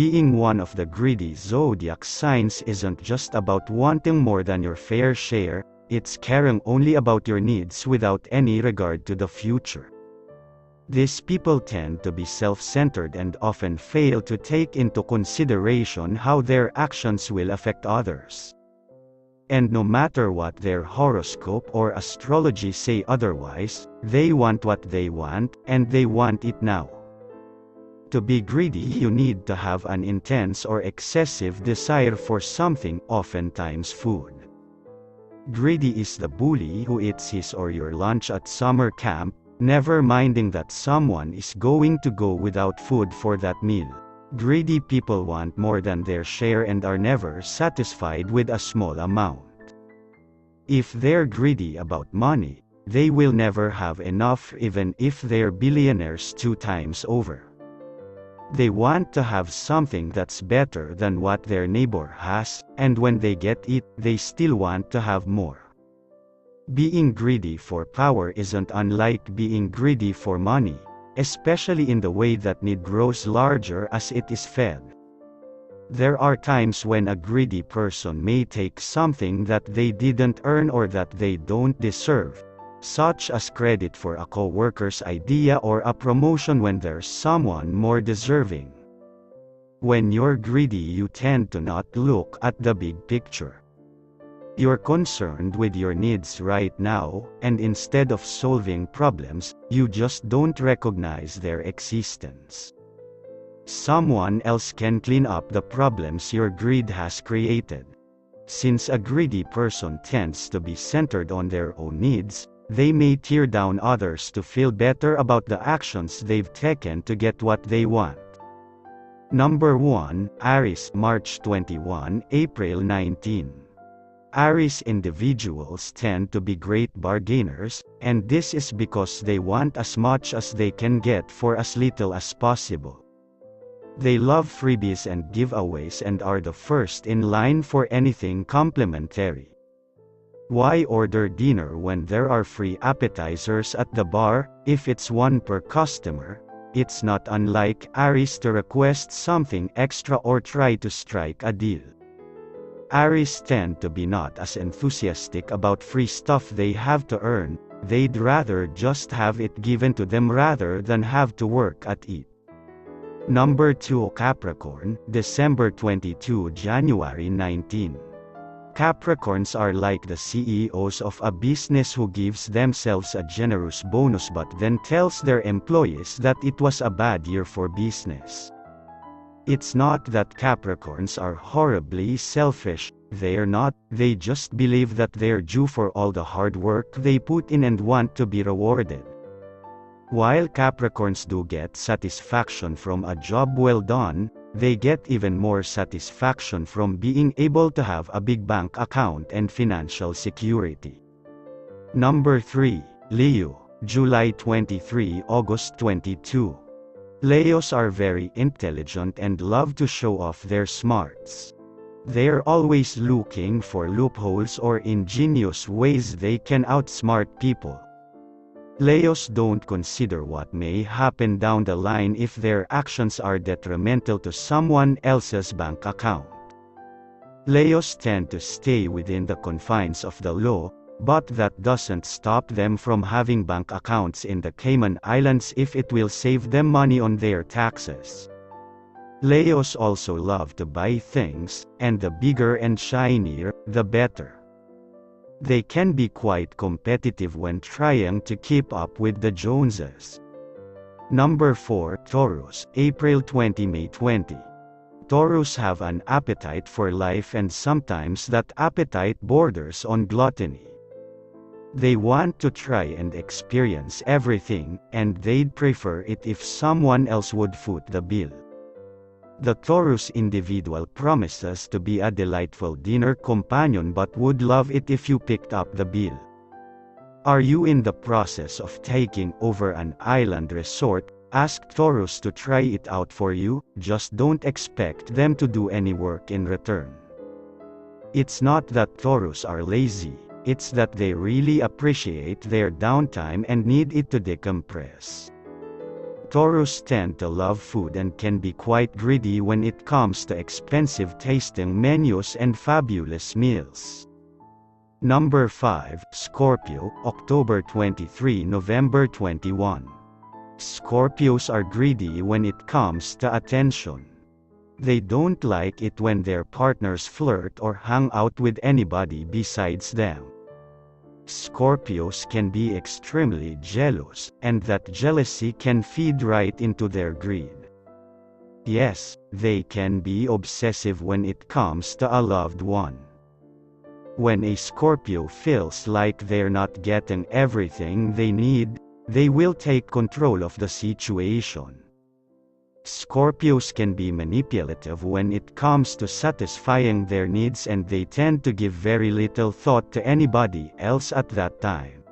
Being one of the greedy zodiac signs isn't just about wanting more than your fair share, it's caring only about your needs without any regard to the future. These people tend to be self-centered and often fail to take into consideration how their actions will affect others. And no matter what their horoscope or astrology say otherwise, they want what they want, and they want it now. To be greedy, you need to have an intense or excessive desire for something, oftentimes food. Greedy is the bully who eats his or your lunch at summer camp, never minding that someone is going to go without food for that meal. Greedy people want more than their share and are never satisfied with a small amount. If they're greedy about money, they will never have enough even if they're billionaires 2 times over. They want to have something that's better than what their neighbor has, and when they get it, they still want to have more. Being greedy for power isn't unlike being greedy for money, especially in the way that need grows larger as it is fed. There are times when a greedy person may take something that they didn't earn or that they don't deserve, such as credit for a co-worker's idea or a promotion when there's someone more deserving. When you're greedy, you tend to not look at the big picture. You're concerned with your needs right now, and instead of solving problems, you just don't recognize their existence. Someone else can clean up the problems your greed has created. Since a greedy person tends to be centered on their own needs, they may tear down others to feel better about the actions they've taken to get what they want. Number 1, Aries, March 21, April 19. Aries individuals tend to be great bargainers, and this is because they want as much as they can get for as little as possible. They love freebies and giveaways and are the first in line for anything complimentary. Why order dinner when there are free appetizers at the bar, if it's one per customer? It's not unlike Aries to request something extra or try to strike a deal. Aries tend to be not as enthusiastic about free stuff they have to earn, they'd rather just have it given to them rather than have to work at it. Number 2, Capricorn, December 22, January 19. Capricorns are like the CEOs of a business who gives themselves a generous bonus but then tells their employees that it was a bad year for business. It's not that Capricorns are horribly selfish, they're not, they just believe that they're due for all the hard work they put in and want to be rewarded. While Capricorns do get satisfaction from a job well done, they get even more satisfaction from being able to have a big bank account and financial security. Number 3, Leo, July 23, August 22. Leos are very intelligent and love to show off their smarts. They're always looking for loopholes or ingenious ways they can outsmart people. Leos don't consider what may happen down the line if their actions are detrimental to someone else's bank account. Leos tend to stay within the confines of the law, but that doesn't stop them from having bank accounts in the Cayman Islands if it will save them money on their taxes. Leos also love to buy things, and the bigger and shinier, the better. They can be quite competitive when trying to keep up with the Joneses. Number 4, Taurus, April 20, May 20. Taurus have an appetite for life and sometimes that appetite borders on gluttony. They want to try and experience everything, and they'd prefer it if someone else would foot the bill. The Taurus individual promises to be a delightful dinner companion but would love it if you picked up the bill. Are you in the process of taking over an island resort? Ask Taurus to try it out for you, just don't expect them to do any work in return. It's not that Taurus are lazy, it's that they really appreciate their downtime and need it to decompress. Taurus tend to love food and can be quite greedy when it comes to expensive tasting menus and fabulous meals. Number 5, Scorpio, October 23 – November 21. Scorpios are greedy when it comes to attention. They don't like it when their partners flirt or hang out with anybody besides them. Scorpios can be extremely jealous, and that jealousy can feed right into their greed. Yes, they can be obsessive when it comes to a loved one. When a Scorpio feels like they're not getting everything they need, they will take control of the situation. Scorpios can be manipulative when it comes to satisfying their needs, and they tend to give very little thought to anybody else at that time.